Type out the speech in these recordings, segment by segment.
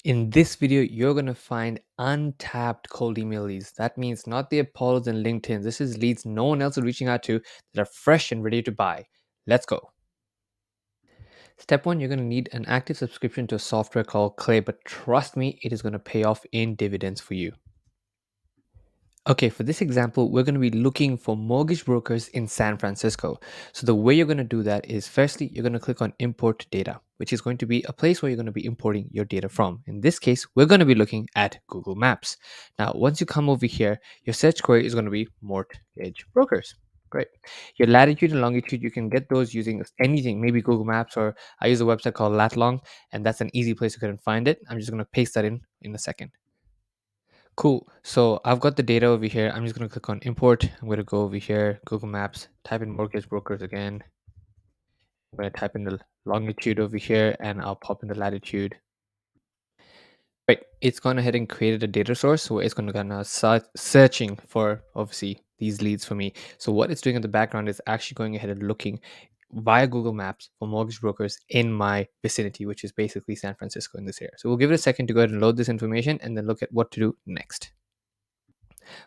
In this video, you're going to find untapped cold email leads. That means not the Apollos and LinkedIn. This is leads no one else is reaching out to that are fresh and ready to buy. Let's go. Step one, you're going to need an active subscription to a software called Clay, but trust me, it is going to pay off in dividends for you. Okay, for this example, we're going to be looking for mortgage brokers in San Francisco. So the way you're going to do that is firstly, you're going to click on import data, which is going to be a place where you're going to be importing your data from. In this case, we're going to be looking at Google Maps. Now, once you come over here, your search query is going to be mortgage brokers. Great. Your latitude and longitude, you can get those using anything, maybe Google Maps, or I use a website called Latlong, and that's an easy place to go and find it. I'm just going to paste that in a second. Cool. So I've got the data over here. I'm just going to click on import. I'm going to go over here, Google Maps, type in mortgage brokers again. I'm going to type in the longitude over here and I'll pop in the latitude. Right. It's gone ahead and created a data source. So it's going to kind of start searching for obviously these leads for me. So what it's doing in the background is actually going ahead and looking via Google Maps for mortgage brokers in my vicinity, which is basically San Francisco in this area. So we'll give it a second to go ahead and load this information and then look at what to do next.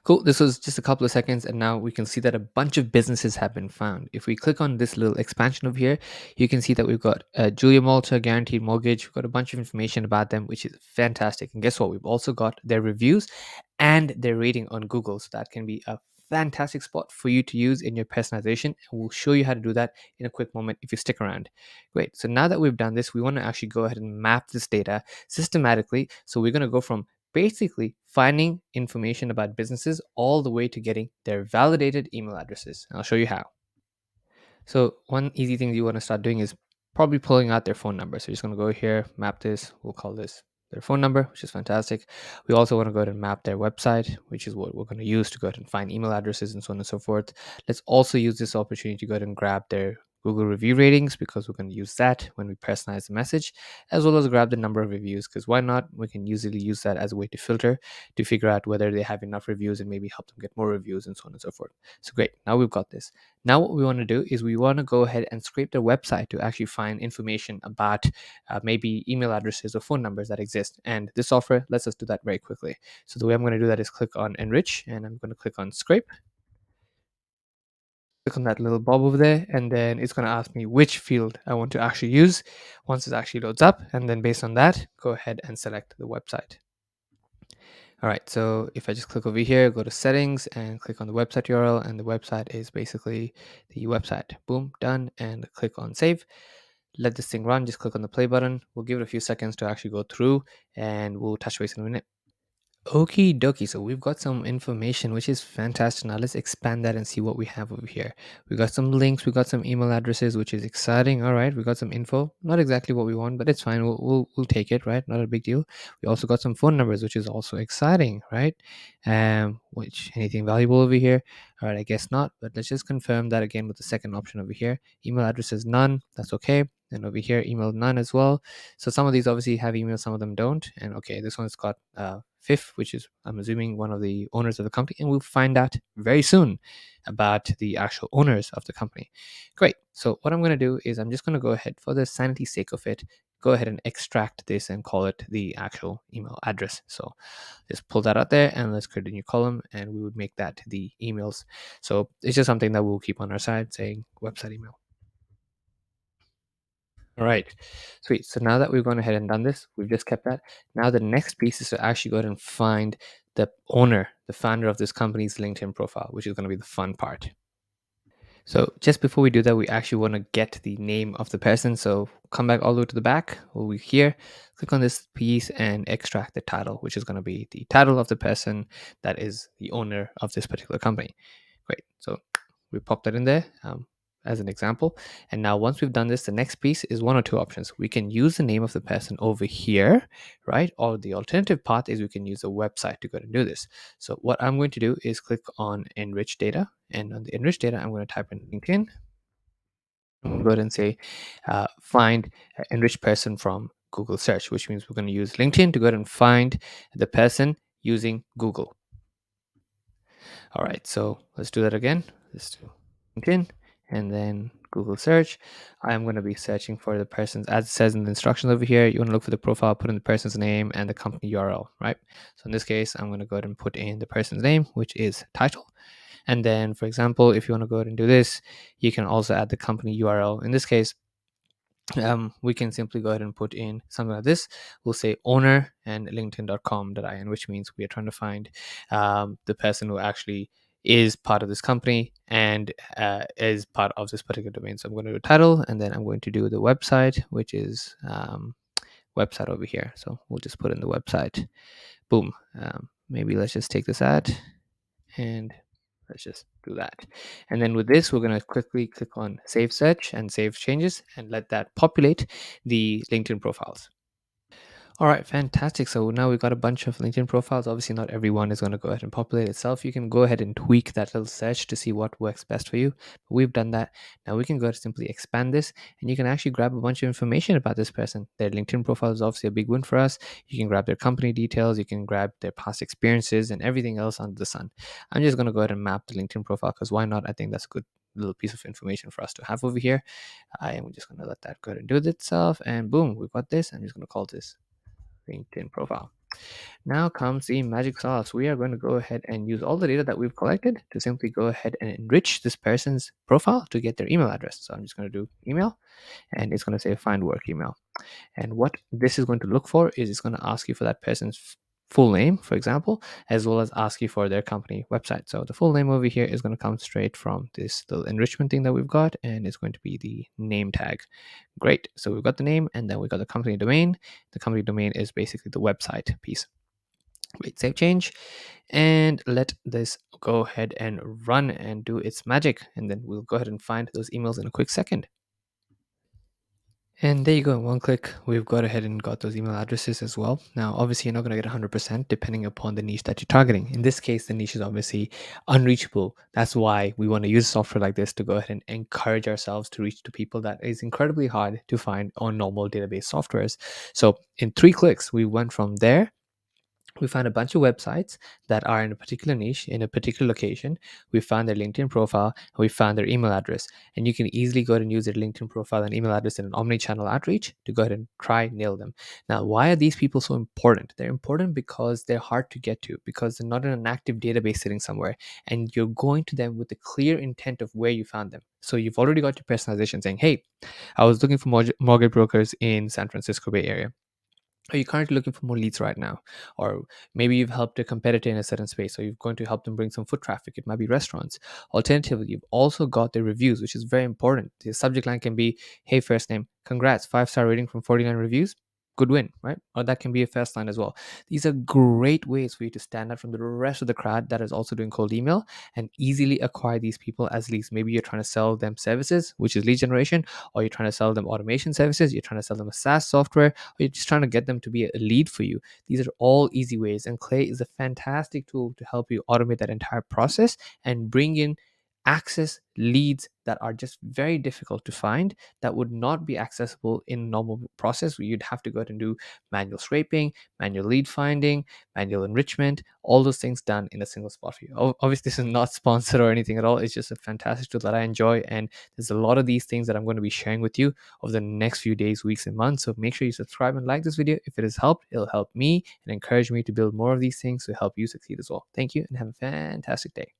Cool. This was just a couple of seconds, and now we can see that a bunch of businesses have been found. If we click on this little expansion over here, you can see that we've got Julia Malta Guaranteed Mortgage. We've got a bunch of information about them, which is fantastic. And guess what? We've also got their reviews and their rating on Google. So that can be a fantastic spot for you to use in your personalization. And we'll show you how to do that in a quick moment if you stick around. Great. So now that we've done this, we want to actually go ahead and map this data systematically. So we're going to go from basically finding information about businesses all the way to getting their validated email addresses. And I'll show you how. So one easy thing you want to start doing is probably pulling out their phone number. So you're just going to go here, map this. We'll call this their phone number, which is fantastic. We also want to go ahead and map their website, which is what we're going to use to go ahead and find email addresses and so on and so forth. Let's also use this opportunity to go ahead and grab their Google review ratings because we're going to use that when we personalize the message, as well as grab the number of reviews because why not? We can usually use that as a way to filter to figure out whether they have enough reviews and maybe help them get more reviews and so on and so forth. So great. Now we've got this. Now, what we want to do is we want to go ahead and scrape their website to actually find information about maybe email addresses or phone numbers that exist. And this software lets us do that very quickly. So the way I'm going to do that is click on enrich and I'm going to click on scrape. Click on that little bob over there, and then it's going to ask me which field I want to actually use once it actually loads up. And then based on that, go ahead and select the website. All right, so if I just click over here, go to settings and click on the website URL, and the website is basically the website. Boom, done, and click on save. Let this thing run, just click on the play button. We'll give it a few seconds to actually go through, and we'll touch base in a minute. Okie dokie. So we've got some information, which is fantastic. Now let's expand that and see what we have over here. We got some links, we got some email addresses, which is exciting. All right, we got some info. Not exactly what we want, but it's fine. We'll take it, right? Not a big deal. We also got some phone numbers, which is also exciting, right? Which anything valuable over here? All right, I guess not. But let's just confirm that again with the second option over here. Email addresses none. That's okay. And over here, email none as well. So some of these obviously have email, some of them don't. And okay, this one's got Fifth, which is I'm assuming one of the owners of the company, and we'll find out very soon about the actual owners of the company. Great. So what I'm going to do is I'm just going to go ahead, for the sanity sake of it, go ahead and extract this and call it the actual email address. So just pull that out there and let's create a new column, and we would make that the emails. So it's just something that we'll keep on our side saying website email. All right, sweet. So now that we've gone ahead and done this, we've just kept that. Now the next piece is to actually go ahead and find the owner, the founder of this company's LinkedIn profile, which is going to be the fun part. So just before we do that, we actually want to get the name of the person. So come back all the way to the back over here, click on this piece and extract the title, which is going to be the title of the person that is the owner of this particular company. Great. So we pop that in there as an example. And now once we've done this, the next piece is one or two options. We can use the name of the person over here, right? Or the alternative path is we can use a website to go and do this. So what I'm going to do is click on enrich data. And on the enrich data, I'm going to type in LinkedIn. I'm going to go ahead and say find enriched person from Google search, which means we're going to use LinkedIn to go ahead and find the person using Google. All right, so let's do that again. Let's do LinkedIn and then Google search. I'm going to be searching for the person's, as it says in the instructions over here, you want to look for the profile, put in the person's name and the company URL, right? So in this case, I'm going to go ahead and put in the person's name, which is title. And then, for example, if you want to go ahead and do this, you can also add the company URL. In this case, we can simply go ahead and put in something like this. We'll say owner and linkedin.com.in, which means we are trying to find the person who actually is part of this company and is part of this particular domain. So I'm going to do title, and then I'm going to do the website, which is website over here. So we'll just put in the website. Boom. Maybe let's just take this ad and let's just do that. And then with this, we're going to quickly click on save search and save changes and let that populate the LinkedIn profiles. All right, fantastic. So now we've got a bunch of LinkedIn profiles. Obviously, not everyone is going to go ahead and populate itself. You can go ahead and tweak that little search to see what works best for you. But we've done that. Now we can go ahead and simply expand this, and you can actually grab a bunch of information about this person. Their LinkedIn profile is obviously a big win for us. You can grab their company details, you can grab their past experiences, and everything else under the sun. I'm just going to go ahead and map the LinkedIn profile because why not? I think that's a good little piece of information for us to have over here. I am just going to let that go ahead and do it itself, and boom, we've got this. I'm just going to call this LinkedIn profile. Now comes the magic sauce. We are going to go ahead and use all the data that we've collected to simply go ahead and enrich this person's profile to get their email address. So I'm just going to do email, and it's going to say find work email. And what this is going to look for is it's going to ask you for that person's full name, for example, as well as ask you for their company website. So the full name over here is going to come straight from this little enrichment thing that we've got, and it's going to be the name tag. Great. So we've got the name, and then we've got the company domain. The company domain is basically the website piece. Wait, save change, and let this go ahead and run and do its magic. And then we'll go ahead and find those emails in a quick second. And there you go. In one click, we've got ahead and got those email addresses as well. Now, obviously, you're not going to get 100% depending upon the niche that you're targeting. In this case, the niche is obviously unreachable. That's why we want to use software like this to go ahead and encourage ourselves to reach to people that is incredibly hard to find on normal database softwares. So in 3 clicks, we went from there. We found a bunch of websites that are in a particular niche in a particular location. We found their LinkedIn profile, and we found their email address. And you can easily go ahead and use their LinkedIn profile and email address in an omni-channel outreach to go ahead and try nail them. Now, why are these people so important? They're important because they're hard to get to, because they're not in an active database sitting somewhere, and you're going to them with the clear intent of where you found them. So you've already got your personalization saying, hey, I was looking for mortgage brokers in San Francisco Bay Area. Are you currently looking for more leads right now? Or maybe you've helped a competitor in a certain space, so you're going to help them bring some foot traffic. It might be restaurants. Alternatively, you've also got the reviews, which is very important. The subject line can be, hey, first name, congrats, 5-star rating from 49 reviews. Good win, right? Or that can be a first line as well. These are great ways for you to stand out from the rest of the crowd that is also doing cold email and easily acquire these people as leads. Maybe you're trying to sell them services, which is lead generation, or you're trying to sell them automation services, you're trying to sell them a SaaS software, or you're just trying to get them to be a lead for you. These are all easy ways, and Clay is a fantastic tool to help you automate that entire process and bring in access leads that are just very difficult to find, that would not be accessible in normal process where you'd have to go out and do manual scraping, manual lead finding, manual enrichment, all those things done in a single spot for you. Obviously, this is not sponsored or anything at all. It's just a fantastic tool that I enjoy, and there's a lot of these things that I'm going to be sharing with you over the next few days, weeks, and months. So make sure you subscribe and like this video. If it has helped, it'll help me and encourage me to build more of these things to help you succeed as well. Thank you, and have a fantastic day.